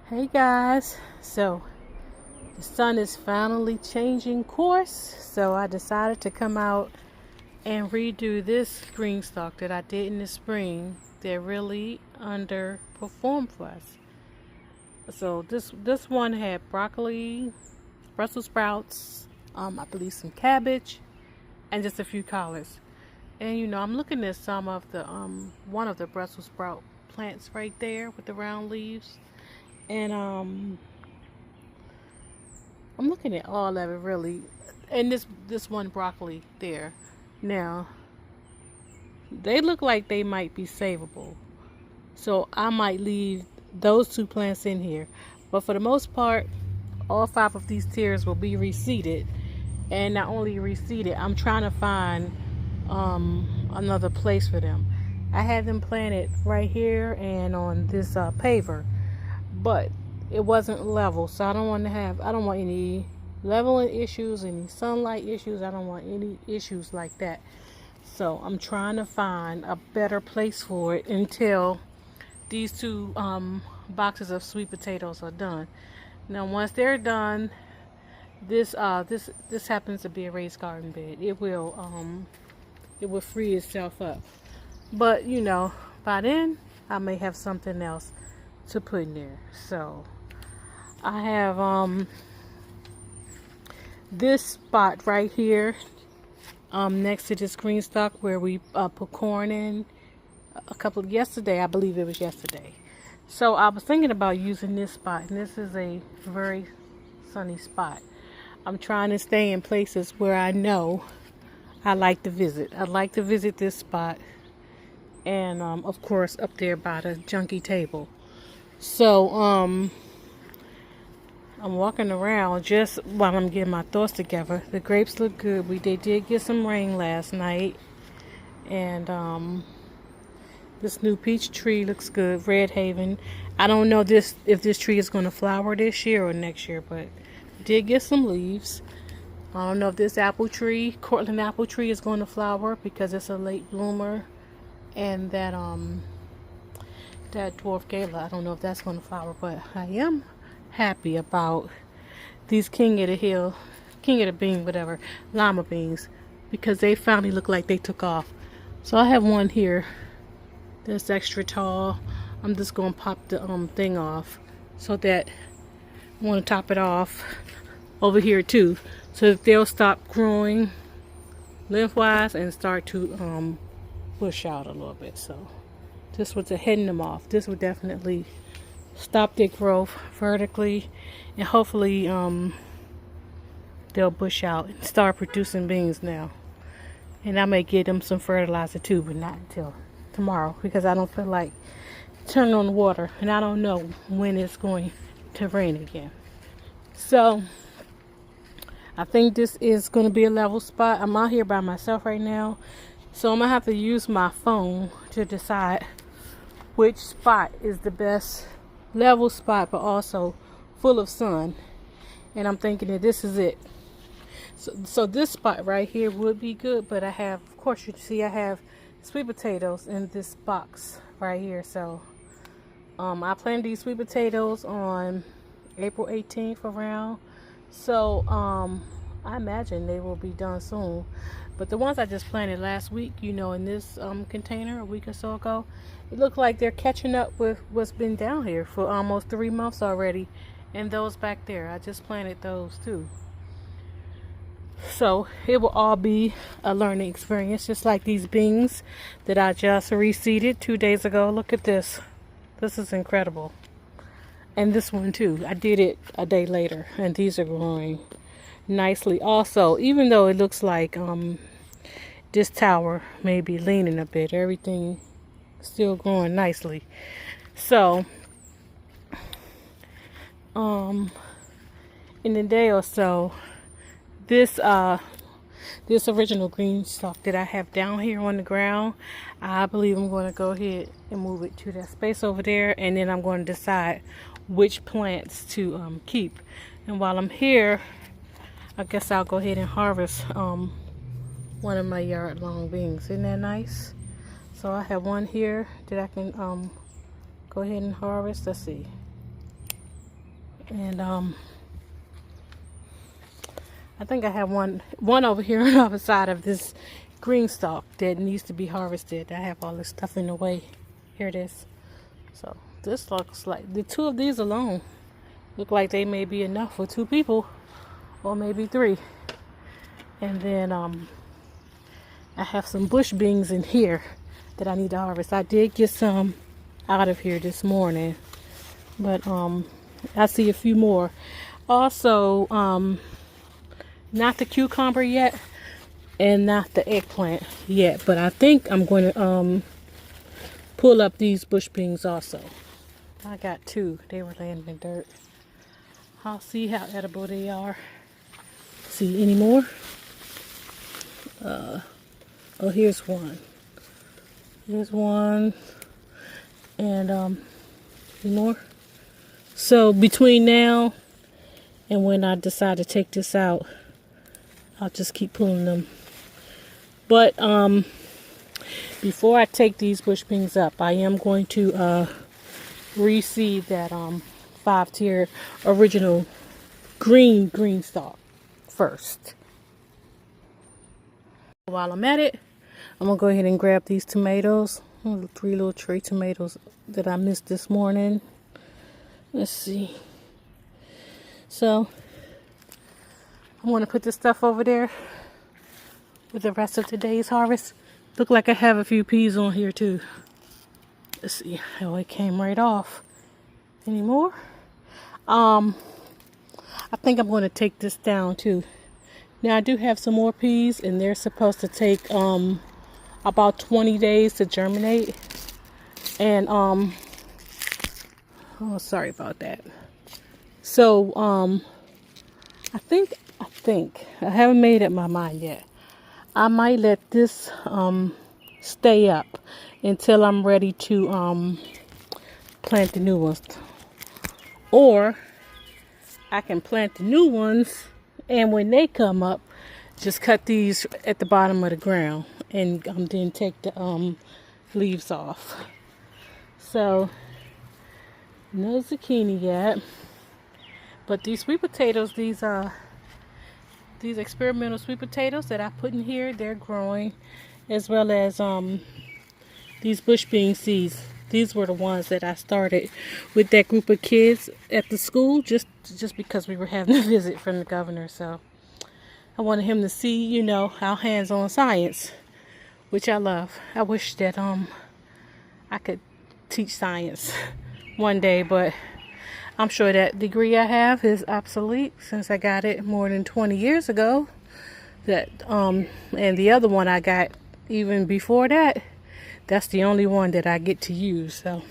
Hey guys, so the sun is finally changing course, so I decided to come out and redo this greenstalk that I did in the spring that really underperformed for us. So this one had broccoli, Brussels sprouts, I believe some cabbage, and just a few collards. And I'm looking at some of the one of the Brussels sprout plants right there with the round leaves. And I'm looking at all of it really, and this one broccoli there. Now they look like they might be savable, so I might leave those two plants in here. But for the most part, all five of these tiers will be reseeded, and not only reseeded, I'm trying to find another place for them. I had them planted right here and on this paver, but it wasn't level, so I don't want any leveling issues, any sunlight issues. I don't want any issues like that. So I'm trying to find a better place for it until these two boxes of sweet potatoes are done. Now once they're done, this happens to be a raised garden bed. It will free itself up. But by then I may have something else to put in there. So I have this spot right here next to this green stock where we put corn in yesterday. I believe it was yesterday. So I was thinking about using this spot, and this is a very sunny spot. I'm trying to stay in places where I know I like to visit. I'd like to visit this spot, and of course up there by the junky table. So I'm walking around just while I'm getting my thoughts together. The grapes look good. They did get some rain last night, and this new peach tree looks good. Red Haven. I don't know if this tree is going to flower this year or next year, but it did get some leaves. I don't know if this apple tree, Cortland apple tree, is going to flower because it's a late bloomer, and that dwarf gala, I don't know if that's going to flower, but I am happy about these king of the bean, whatever, lima beans, because they finally look like they took off. So I have one here that's extra tall. I'm just going to pop the thing off, so that I want to top it off over here too, so that they'll stop growing lengthwise and start to bush out a little bit. So this was heading them off. This would definitely stop their growth vertically, and hopefully they'll bush out and start producing beans now. And I may give them some fertilizer too, but not until tomorrow, because I don't feel like turning on the water, and I don't know when it's going to rain again. So I think this is going to be a level spot. I'm out here by myself right now, so I'm going to have to use my phone to decide which spot is the best level spot, but also full of sun. And I'm thinking that this is it. So this spot right here would be good, but I have, of course, you see I have sweet potatoes in this box right here. So I planted these sweet potatoes on April 18th around. So I imagine they will be done soon. But the ones I just planted last week, in this container a week or so ago, it looked like they're catching up with what's been down here for almost 3 months already. And those back there, I just planted those too. So it will all be a learning experience, just like these beans that I just reseeded 2 days ago. Look at this. This is incredible. And this one too. I did it a day later, and these are growing nicely also, even though it looks like this tower may be leaning a bit. Everything still growing nicely. So in a day or so, this original green stalk that I have down here on the ground, I believe I'm going to go ahead and move it to that space over there, and then I'm going to decide which plants to keep. And while I'm here, I guess I'll go ahead and harvest one of my yard long beans. Isn't that nice? So I have one here that I can go ahead and harvest. Let's see. And I think I have one over here on the other side of this greenstalk that needs to be harvested. I have all this stuff in the way. Here it is. So this looks like the two of these alone look like they may be enough for 2 people, or maybe 3. And then I have some bush beans in here that I need to harvest. I did get some out of here this morning, but I see a few more. Also, not the cucumber yet, and not the eggplant yet, but I think I'm going to pull up these bush beans also. I got 2. They were laying in the dirt. I'll see how edible they are. See any more? Oh, here's one. Here's one. And any more? So between now and when I decide to take this out, I'll just keep pulling them. But before I take these bush beans up, I am going to reseed that 5-tier original green stalk first. While I'm at it, I'm gonna go ahead and grab these tomatoes. 3 little tray tomatoes that I missed this morning. Let's see. So I'm gonna put this stuff over there with the rest of today's harvest. Look like I have a few peas on here too. Let's see. Oh, it came right off. Any more? I think I'm going to take this down too. Now I do have some more peas, and they're supposed to take about 20 days to germinate. And oh, sorry about that. So I think I haven't made up my mind yet. I might let this stay up until I'm ready to plant the new ones. Or I can plant the new ones, and when they come up, just cut these at the bottom of the ground, and then take the leaves off. So no zucchini yet, but these sweet potatoes, these experimental sweet potatoes that I put in here, they're growing, as well as these bush bean seeds. These were the ones that I started with that group of kids at the school, just because we were having a visit from the governor. So I wanted him to see, you know, our hands-on science, which I love. I wish that I could teach science one day, but I'm sure that degree I have is obsolete since I got it more than 20 years ago. That and the other one I got even before that. That's the only one that I get to use. So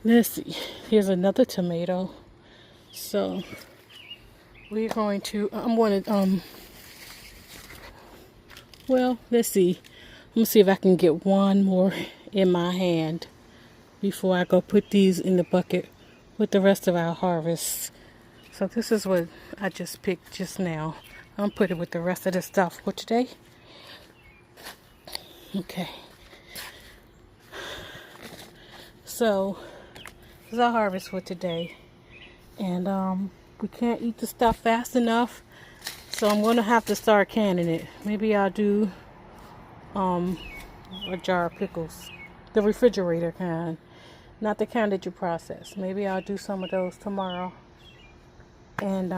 let's see. Here's another tomato. So we're going to, I'm going to, well, let's see. I'm going to see if I can get one more in my hand before I go put these in the bucket with the rest of our harvest. So this is what I just picked just now. I'm putting it with the rest of the stuff for today. Okay. So this is our harvest for today. And we can't eat the stuff fast enough, so I'm going to have to start canning it. Maybe I'll do a jar of pickles, the refrigerator kind, not the kind that you process. Maybe I'll do some of those tomorrow. And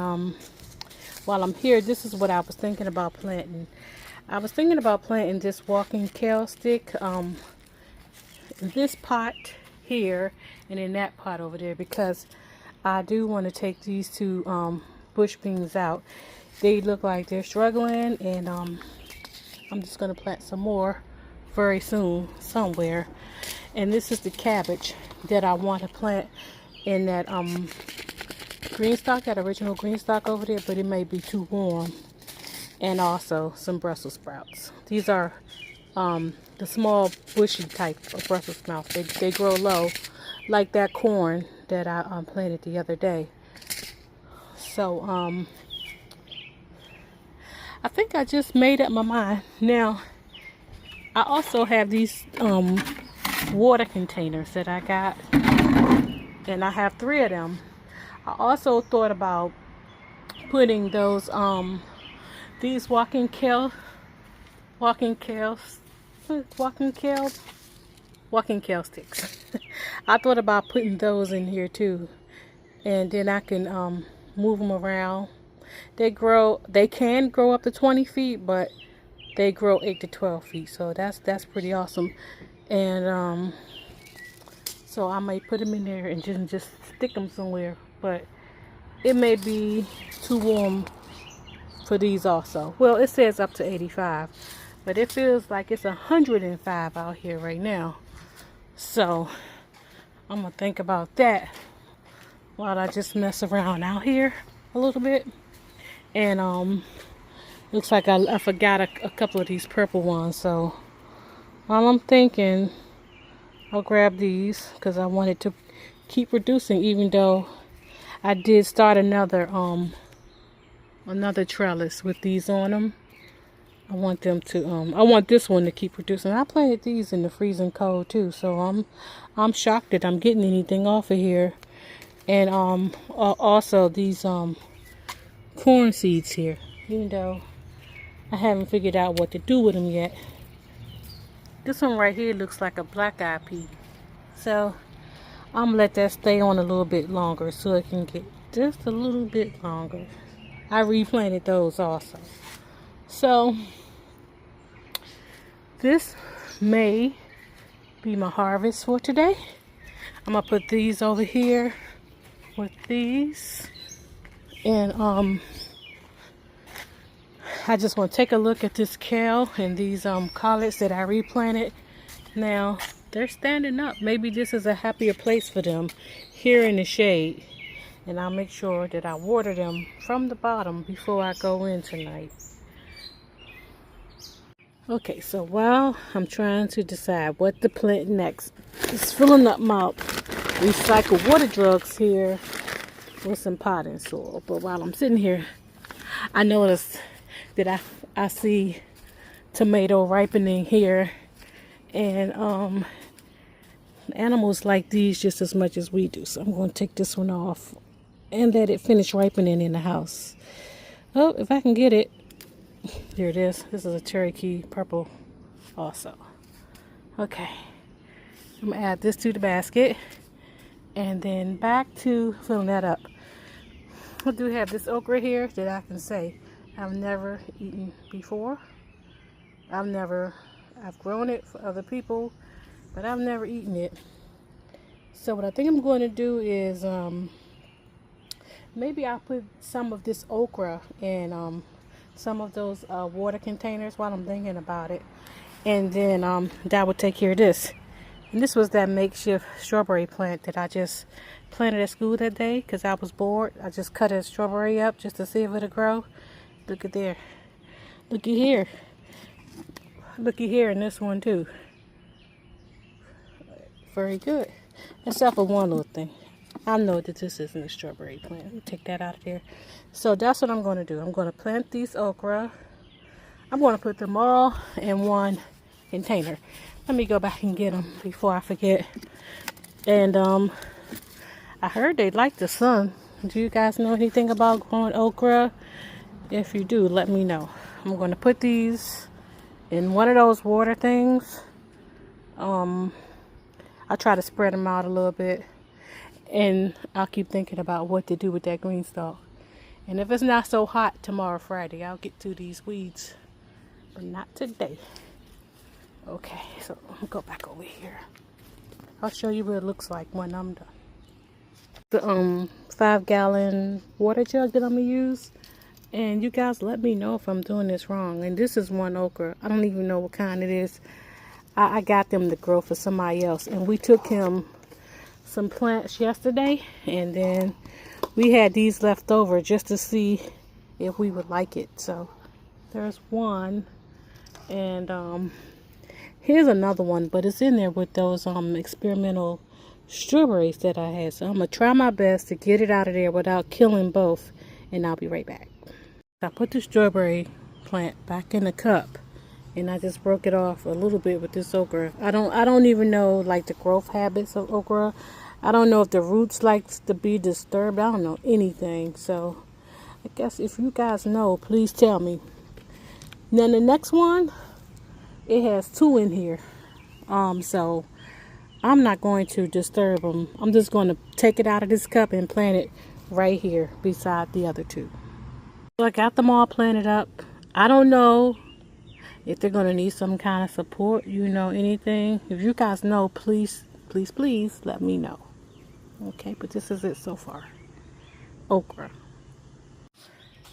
while I'm here, this is what I was thinking about planting. I was thinking about planting this walking kale stick in this pot here and in that pot over there, because I do want to take these 2 bush beans out. They look like they're struggling, and I'm just going to plant some more very soon somewhere. And this is the cabbage that I want to plant in that green stock, that original green stock over there, but it may be too warm. And also some Brussels sprouts. These are the small bushy type of Brussels sprouts. They grow low, like that corn that I planted the other day. So I think I just made up my mind. Now I also have these water containers that I got, and I have 3 of them. I also thought about putting those these walking kale walking kale walking kale sticks. I thought about putting those in here too, and then I can move them around. They can grow up to 20 feet, but they grow 8 to 12 feet, so that's pretty awesome. And so I might put them in there and just stick them somewhere, but it may be too warm for these also. Well, it says up to 85, but it feels like it's 105 out here right now. So I'm gonna think about that while I just mess around out here a little bit. And looks like I forgot a couple of these purple ones. So while I'm thinking, I'll grab these because I wanted to keep reducing, even though I did start another trellis with these on them. I want them to I want this one to keep producing. I planted these in the freezing cold too, so I'm shocked that I'm getting anything off of here. And also these corn seeds here, even though I haven't figured out what to do with them yet. This one right here looks like a black eyed pea, so I'm gonna let that stay on a little bit longer so it can get just a little bit longer. I replanted those also. So this may be my harvest for today. I'm gonna put these over here with these, and I just want to take a look at this kale and these collards that I replanted. Now they're standing up. Maybe this is a happier place for them here in the shade, and I'll make sure that I water them from the bottom before I go in tonight. Okay, so while I'm trying to decide what to plant next, just filling up my recycled water jugs here with some potting soil. But while I'm sitting here, I noticed that I see tomato ripening here, and animals like these just as much as we do. So I'm going to take this one off and let it finish ripening in the house. Oh, if I can get it. Here it is. This is a Cherokee purple also. Okay. I'm going to add this to the basket. And then back to filling that up. I do have this okra here that I can say I've never eaten before. I've grown it for other people, but I've never eaten it. So what I think I'm going to do is maybe I'll put some of this okra in some of those water containers while I'm thinking about it, and then that would take care of this. And this was that makeshift strawberry plant that I just planted at school that day because I was bored. I just cut a strawberry up just to see if it'll grow. Look at there. Looky here. Looky here in this one too. Very good. Except for one little thing. I know that this isn't a strawberry plant. Let me take that out of there. So that's what I'm going to do. I'm going to plant these okra. I'm going to put them all in one container. Let me go back and get them before I forget. And I heard they like the sun. Do you guys know anything about growing okra? If you do, let me know. I'm going to put these in one of those water things. I'll try to spread them out a little bit. And I'll keep thinking about what to do with that greenstalk. And if it's not so hot tomorrow, Friday, I'll get to these weeds. But not today. Okay, so I'll go back over here. I'll show you what it looks like when I'm done. The 5-gallon water jug that I'm going to use. And you guys let me know if I'm doing this wrong. And this is one okra. I don't even know what kind it is. I got them to grow for somebody else. And we took him some plants yesterday, and then we had these left over just to see if we would like it. So there's one, and here's another one, but it's in there with those experimental strawberries that I had. So I'm gonna try my best to get it out of there without killing both, and I'll be right back. I put the strawberry plant back in the cup, and I just broke it off a little bit with this okra. I don't even know like the growth habits of okra. I don't know if the roots like to be disturbed. I don't know anything. So I guess if you guys know, please tell me. Then the next one, it has 2 in here. So I'm not going to disturb them. I'm just going to take it out of this cup and plant it right here beside the other 2. So I got them all planted up. I don't know if they're going to need some kind of support, you know, anything. If you guys know, please, please, please let me know. Okay, but this is it so far. Okra.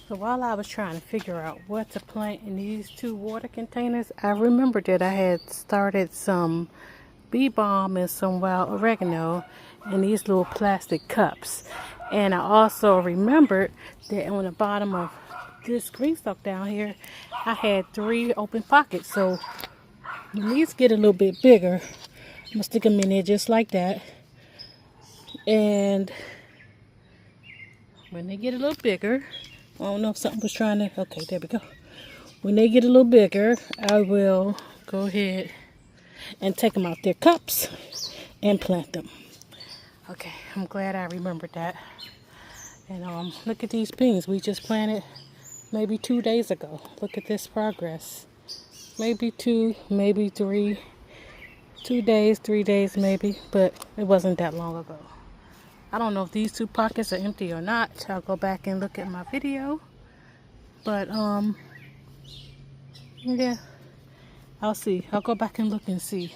So while I was trying to figure out what to plant in these 2 water containers, I remembered that I had started some bee balm and some wild oregano in these little plastic cups. And I also remembered that on the bottom of this greenstalk down here, I had 3 open pockets. So when these get a little bit bigger, I'm gonna stick them in there just like that. And when they get a little bigger, I don't know if something was trying to, okay, there we go. When they get a little bigger, I will go ahead and take them out their cups and plant them. Okay, I'm glad I remembered that. And look at these beans we just planted maybe 2 days ago. Look at this progress. Maybe 2, maybe 3. 2 days, 3 days maybe, but it wasn't that long ago. I don't know if these 2 pockets are empty or not. I'll go back and look at my video. But yeah, I'll see. I'll go back and look and see.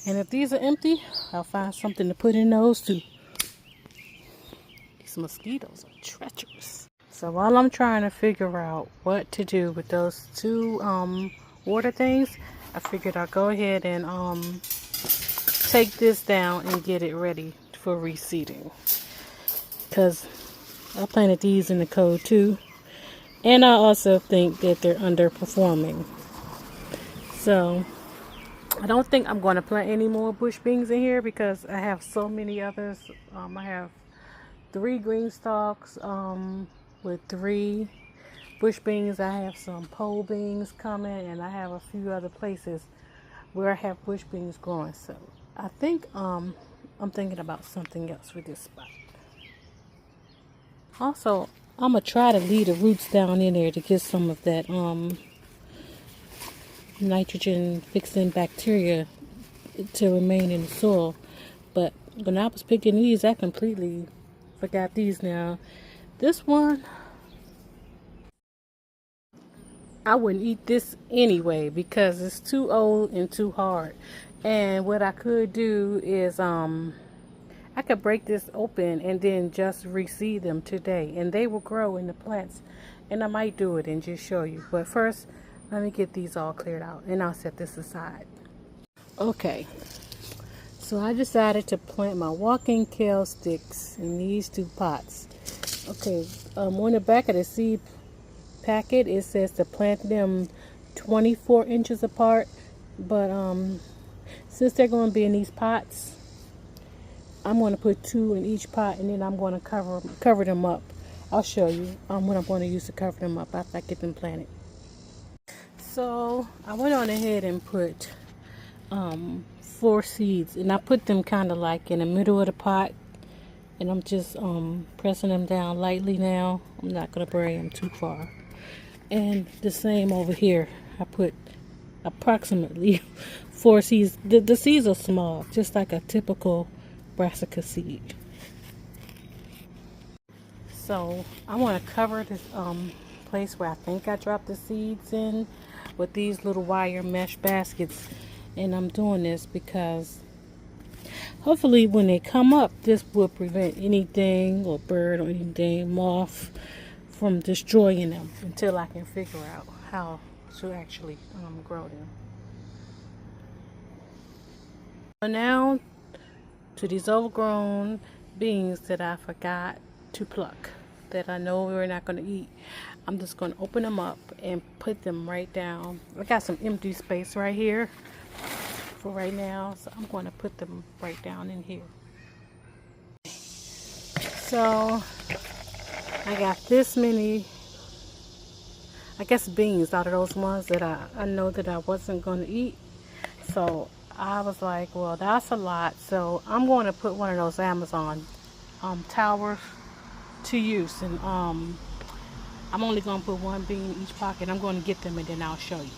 And if these are empty, I'll find something to put in those too. These mosquitoes are treacherous. So while I'm trying to figure out what to do with those 2 water things, I figured I'll go ahead and take this down and get it ready for reseeding. Because I planted these in the code too. And I also think that they're underperforming. So I don't think I'm going to plant any more bush beans in here because I have so many others. I have 3 green stalks with 3 bush beans. I have some pole beans coming, and I have a few other places where I have bush beans growing. So I think I'm thinking about something else with this spot. Also, I'm gonna try to leave the roots down in there to get some of that nitrogen fixing bacteria to remain in the soil. But when I was picking these, I completely forgot these now. This one, I wouldn't eat this anyway because it's too old and too hard. And what I could do is I could break this open and then just reseed them today, and they will grow in the plants. And I might do it and just show you. But first, let me get these all cleared out, and I'll set this aside. Okay, so I decided to plant my walking kale sticks in these 2 pots. Okay, on the back of the seed packet, it says to plant them 24 inches apart. But since they're going to be in these pots, I'm going to put 2 in each pot, and then I'm going to cover them up. I'll show you what I'm going to use to cover them up after I get them planted. So I went on ahead and put 4 seeds, and I put them kind of like in the middle of the pot, and I'm just pressing them down lightly now. I'm not going to bury them too far. And the same over here. I put approximately 4 seeds. The seeds are small, just like a typical brassica seed. So I want to cover this place where I think I dropped the seeds in with these little wire mesh baskets. And I'm doing this because hopefully when they come up, this will prevent anything or bird or anything, moth, from destroying them until I can figure out how to actually grow them. So now to these overgrown beans that I forgot to pluck, that I know we're not going to eat, I'm just going to open them up and put them right down. I got some empty space right here for right now, so I'm going to put them right down in here. So I got this many, I guess, beans out of those ones that I know that I wasn't going to eat. So I was like, well, that's a lot. So I'm going to put one of those Amazon towers to use. And I'm only going to put one bean in each pocket. I'm going to get them and then I'll show you.